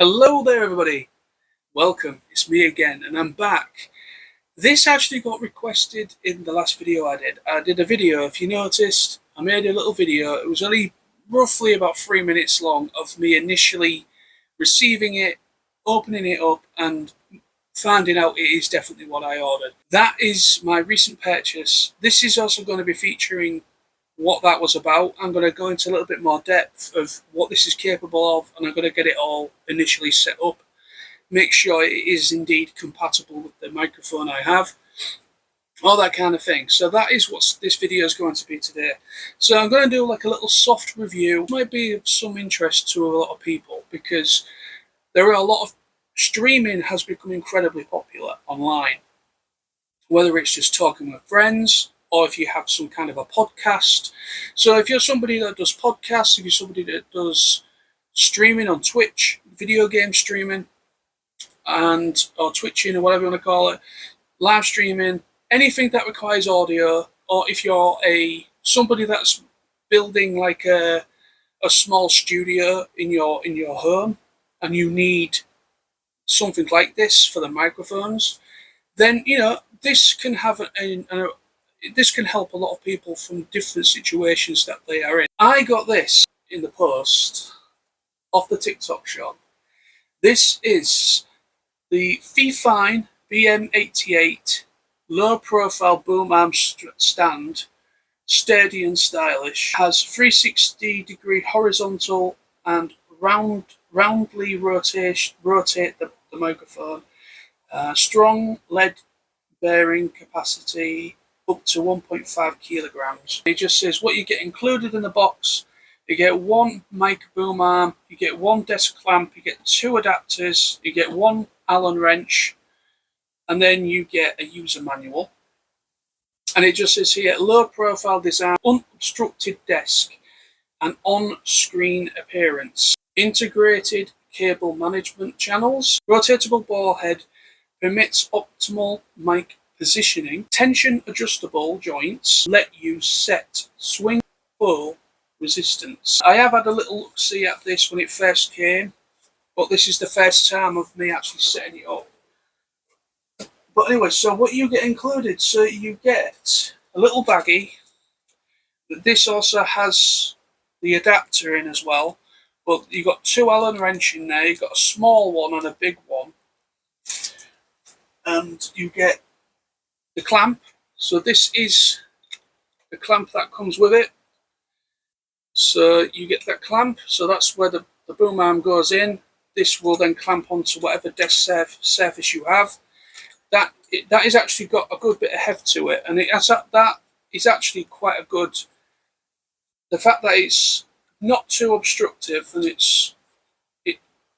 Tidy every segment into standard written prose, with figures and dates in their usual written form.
Hello there everybody, welcome, it's me again and I'm back. This actually got requested in the last video I did. I did a video, if you noticed, I made a little video. It was only roughly about 3 minutes long of me initially receiving it, opening it up and finding out it is definitely what I ordered. That is my recent purchase. This is also going to be featuring what that was about. I'm going to go into a little bit more depth of what this is capable of, and I'm going to get it all initially set up, make sure it is indeed compatible with the microphone I have, all that kind of thing. So that is what this video is going to be today. So I'm going to do like a little soft review. It might be of some interest to a lot of people because there are a lot of streaming has become incredibly popular online, whether it's just talking with friends or if you have some kind of a podcast. So if you're somebody that does podcasts, if you're somebody that does streaming on Twitch, video game streaming, or twitching or whatever you want to call it, live streaming, anything that requires audio, or if you're somebody that's building like a small studio in your home and you need something like this for the microphones, then this can have this can help a lot of people from different situations that they are in. I got this in the post off the TikTok shop. This is the ffine-BM88 low-profile boom arm stand, sturdy and stylish. Has 360-degree horizontal and roundly rotate the microphone. Strong lead bearing capacity up to 1.5 kilograms. It just says what you get included in the box. You get one mic boom arm, you get one desk clamp, you get 2 adapters, you get 1 Allen wrench, and then you get a user manual. And it just says here, low profile design, unobstructed desk, and on-screen appearance. Integrated cable management channels, rotatable ball head, permits optimal mic positioning, tension adjustable joints, let you set swing full resistance. I have had a little look-see at this when it first came, but this is the first time of me actually setting it up. But anyway, so what you get included, so you get a little baggie. This also has the adapter in as well, but you've got 2 Allen wrench in there, you've got a small one and a big one, and you get the clamp. So this is the clamp that comes with it. So you get that clamp, so that's where the boom arm goes in. This will then clamp onto whatever desk surface you have. That is actually got a good bit of heft to it, and that is actually quite a good. The fact that it's not too obstructive and it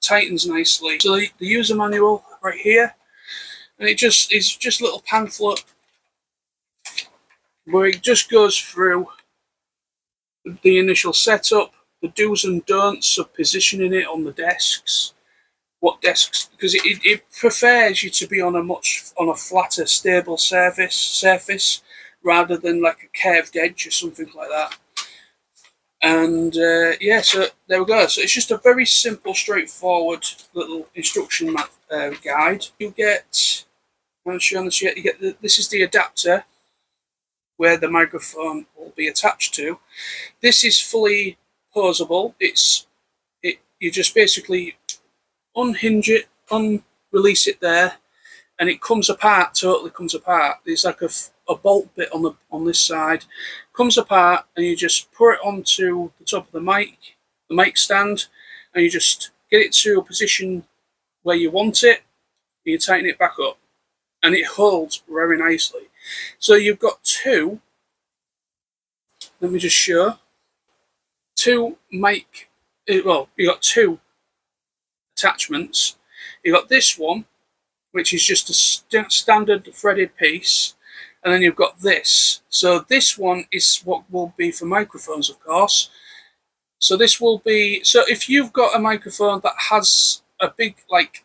tightens nicely. So the user manual right here, and it just is just a little pamphlet where it just goes through the initial setup, the do's and don'ts of positioning it on the desks, what desks, because it prefers you to be on a flatter, stable surface rather than like a curved edge or something like that. And yeah, so there we go. So it's just a very simple, straightforward little instruction guide. You get, I'm not sure on this yet. You get this is the adapter where the microphone will be attached to. This is fully posable. You just basically unhinge it, release it there, and it comes apart. Totally comes apart. There's like a bolt bit on this side, comes apart, and you just put it onto the top of the mic stand, and you just get it to a position where you want it. And you tighten it back up, and it holds very nicely. So you've got 2. Let me just show 2 mic. Well, you got 2 attachments. You got this one, which is just a standard threaded piece, and then you've got this. So this one is what will be for microphones, of course. So this will be, so if you've got a microphone that has a big like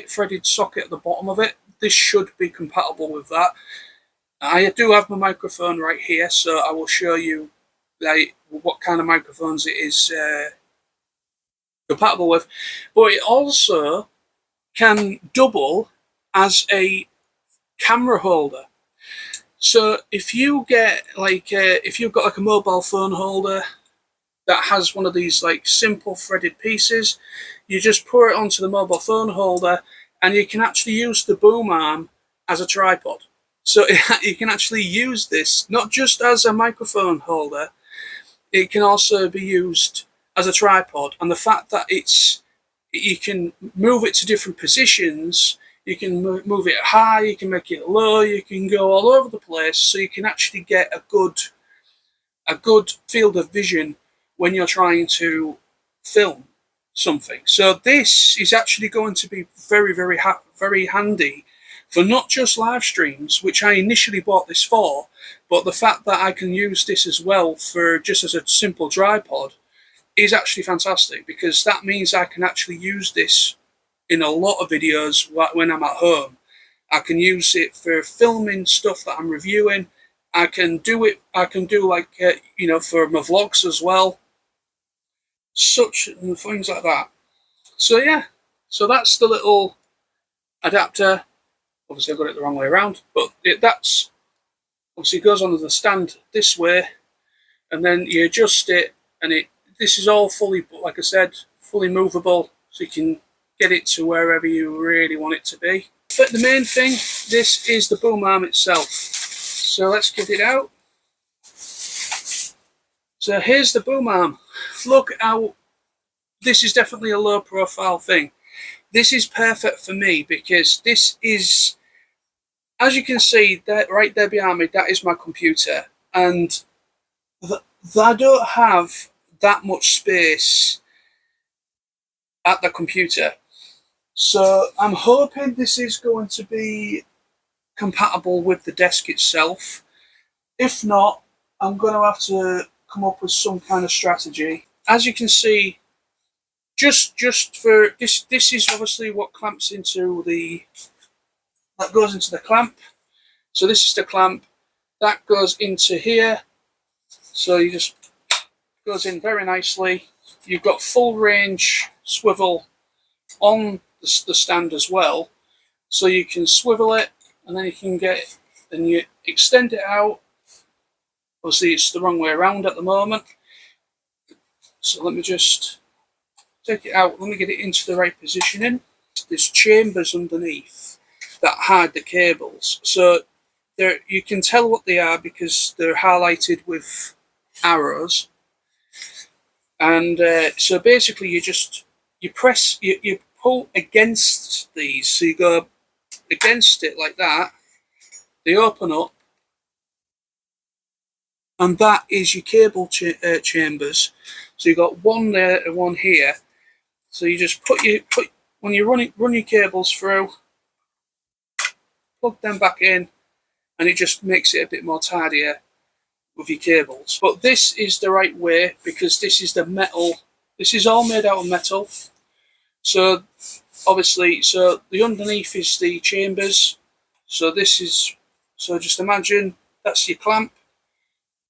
threaded socket at the bottom of it, this should be compatible with that. I do have my microphone right here, so I will show you what kind of microphones it is compatible with, but it also can double as a camera holder. So if you get like if you've got like a mobile phone holder that has one of these like simple threaded pieces, you just pour it onto the mobile phone holder, and you can actually use the boom arm as a tripod. So you can actually use this not just as a microphone holder, it can also be used as a tripod. And the fact that you can move it to different positions, you can move it high, you can make it low, you can go all over the place, so you can actually get a good field of vision when you're trying to film something. So this is actually going to be very, very handy for not just live streams, which I initially bought this for, but the fact that I can use this as well for just as a simple tripod is actually fantastic, because that means I can actually use this in a lot of videos when I'm at home. I can use it for filming stuff that I'm reviewing. I can do like, you know, for my vlogs as well. Such things like that. So yeah, so that's the little adapter. Obviously I got it the wrong way around, but that's obviously goes onto the stand this way, and then you adjust it, and this is all fully, like I said, fully movable, so you can get it to wherever you really want it to be. But the main thing, this is the boom arm itself. So let's get it out. So here's the boom arm. Look how this is definitely a low profile thing. This is perfect for me because this is, as you can see that right there behind me, that is my computer, and I don't have that much space at the computer. So I'm hoping this is going to be compatible with the desk itself. If not, I'm going to have to come up with some kind of strategy. As you can see, just for this is obviously what clamps into that goes into the clamp. So this is the clamp that goes into here. So you just goes in very nicely. You've got full range swivel on the stand as well, so you can swivel it, and then you can get it, and you extend it out. Obviously it's the wrong way around at the moment, so let me just take it out. Let me get it into the right positioning. There's chambers underneath that hide the cables, so there you can tell what they are because they're highlighted with arrows. And so basically you press, you pull against these, so you go against it like that, they open up, and that is your cable chambers. So you've got one there and one here. So you just when you run your cables through, plug them back in, and it just makes it a bit more tidier with your cables. But this is the right way because this is the metal. This is all made out of metal. So obviously, so the underneath is the chambers. So this is, so just imagine that's your clamp.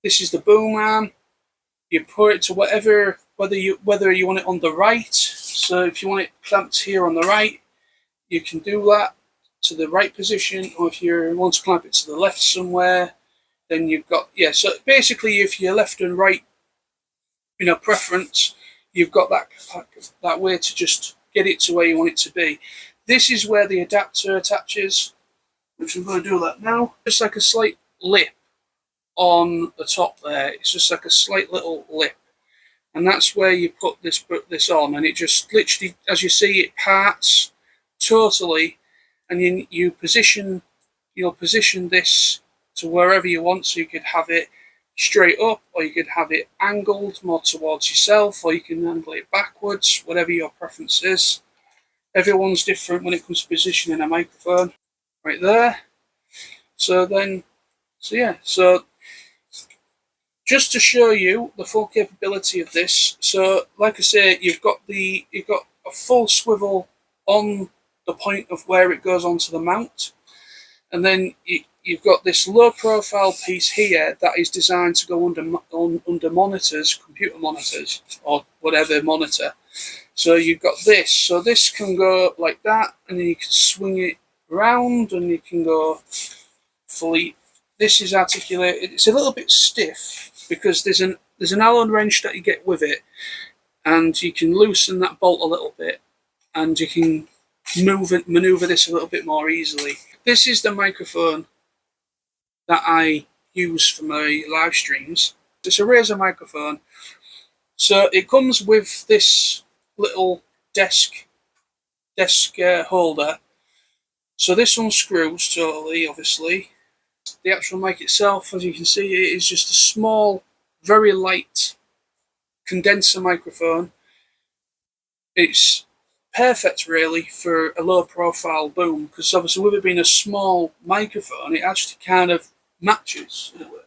This is the boom arm. You put it to whatever, whether you want it on the right. So if you want it clamped here on the right, you can do that to the right position, or if you want to clamp it to the left somewhere, then you've got, yeah, so basically if you're left and right, you know, preference, you've got that way to just get it to where you want it to be. This is where the adapter attaches, which I'm going to do that now. Just like a slight lip on the top there. It's just like a slight little lip, and that's where you put this on, and it just literally, as you see, it parts totally, and you'll position this to wherever you want. So you could have it straight up, or you could have it angled more towards yourself, or you can angle it backwards, whatever your preference is. Everyone's different when it comes to positioning a microphone. Right there. So yeah, so just to show you the full capability of this, so like I say, you've got a full swivel on the point of where it goes onto the mount, and then you've got this low profile piece here that is designed to go under monitors, computer monitors, or whatever monitor, So you've got this. So this can go like that, and then you can swing it around, and you can go fully. This is articulated. It's a little bit stiff because there's an Allen wrench that you get with it, and you can loosen that bolt a little bit, and you can maneuver this a little bit more easily. This is the microphone that I use for my live streams. It's a Razer microphone. So it comes with this little desk holder. So this unscrews totally, obviously. The actual mic itself, as you can see, it is just a small, very light condenser microphone. It's perfect really for a low profile boom, because obviously with it being a small microphone, it actually kind of matches in a way.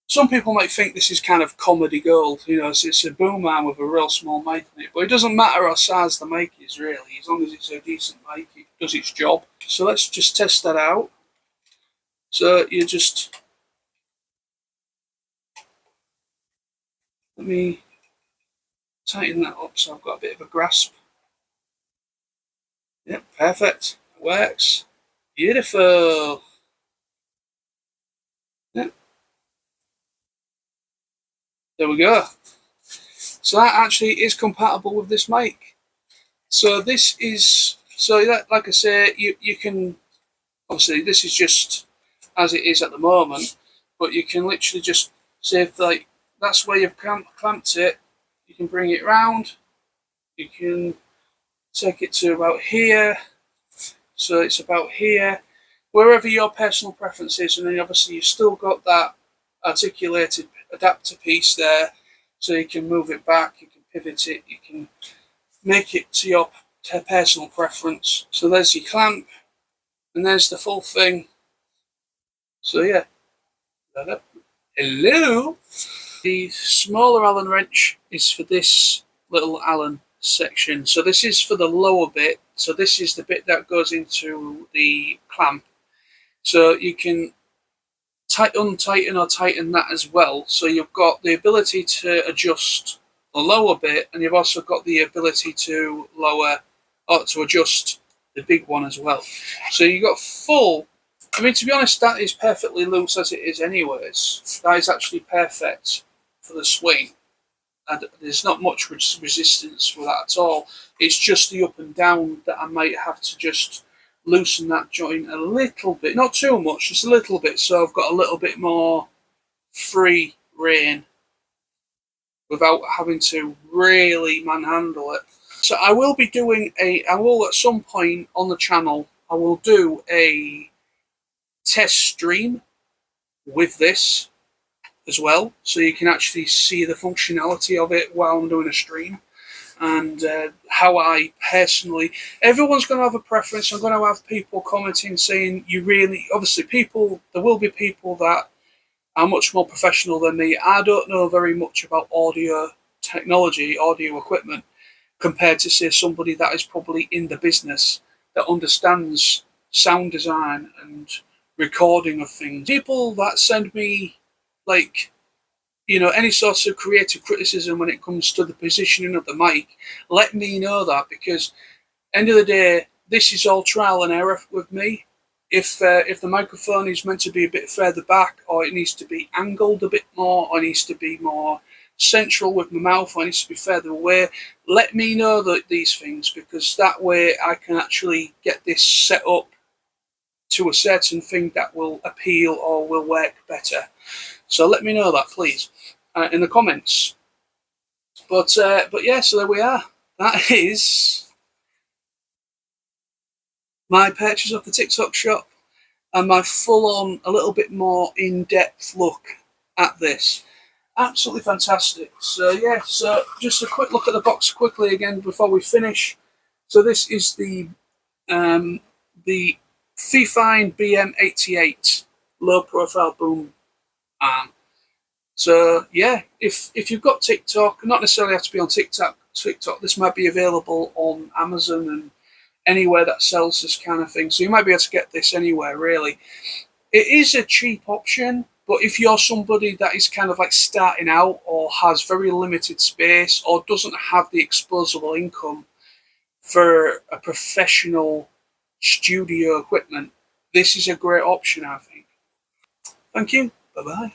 Some people might think this is kind of comedy gold, you know, it's a boom arm with a real small mic in it, but it doesn't matter how size the mic is really, as long as it's a decent mic, it does its job. So let's just test that out. So you just, let me tighten that up so I've got a bit of a grasp. Yep, perfect. It works. Beautiful. Yep. There we go. So that actually is compatible with this mic. So this is, so that, like I say, you can, obviously this is just as it is at the moment, but you can literally just say if like that's where you've clamped it, you can bring it round, you can take it to about here, so it's about here, wherever your personal preference is, and then obviously you've still got that articulated adapter piece there, so you can move it back, you can pivot it, you can make it to your personal preference. So there's your clamp, and there's the full thing. So yeah, hello. The smaller Allen wrench is for this little Allen section. So this is for the lower bit. So this is the bit that goes into the clamp. So you can untighten or tighten that as well. So you've got the ability to adjust the lower bit, and you've also got the ability to lower or to adjust the big one as well. So you've got full. I mean, to be honest, that is perfectly loose as it is anyways. That is actually perfect for the swing. And there's not much resistance for that at all. It's just the up and down that I might have to just loosen that joint a little bit. Not too much, just a little bit, so I've got a little bit more free rein without having to really manhandle it. So I will be doing I will at some point on the channel, I will do a test stream with this as well, so you can actually see the functionality of it while I'm doing a stream, and how I personally, everyone's going to have a preference. I'm going to have people commenting saying you really, obviously there will be people that are much more professional than me. I don't know very much about audio technology, audio equipment, compared to say somebody that is probably in the business, that understands sound design and recording of things. People that send me, like, you know, any sort of creative criticism when it comes to the positioning of the mic, let me know that, because end of the day, this is all trial and error with me. If the microphone is meant to be a bit further back, or it needs to be angled a bit more, or it needs to be more central with my mouth, or it needs to be further away, let me know these things, because that way I can actually get this set up to a certain thing that will appeal or will work better. So let me know that, please, in the comments. But yeah, so there we are. That is my purchase of the TikTok shop and my full-on, a little bit more in-depth look at this. Absolutely fantastic. So yeah, so just a quick look at the box quickly again before we finish. So this is the ffine-BM88 low-profile boom arm. So yeah, if you've got TikTok, not necessarily have to be on TikTok, this might be available on Amazon and anywhere that sells this kind of thing. So you might be able to get this anywhere, really. It is a cheap option, But if you're somebody that is kind of like starting out or has very limited space or doesn't have the disposable income for a professional studio equipment, this is a great option, I think. Thank you. Bye-bye.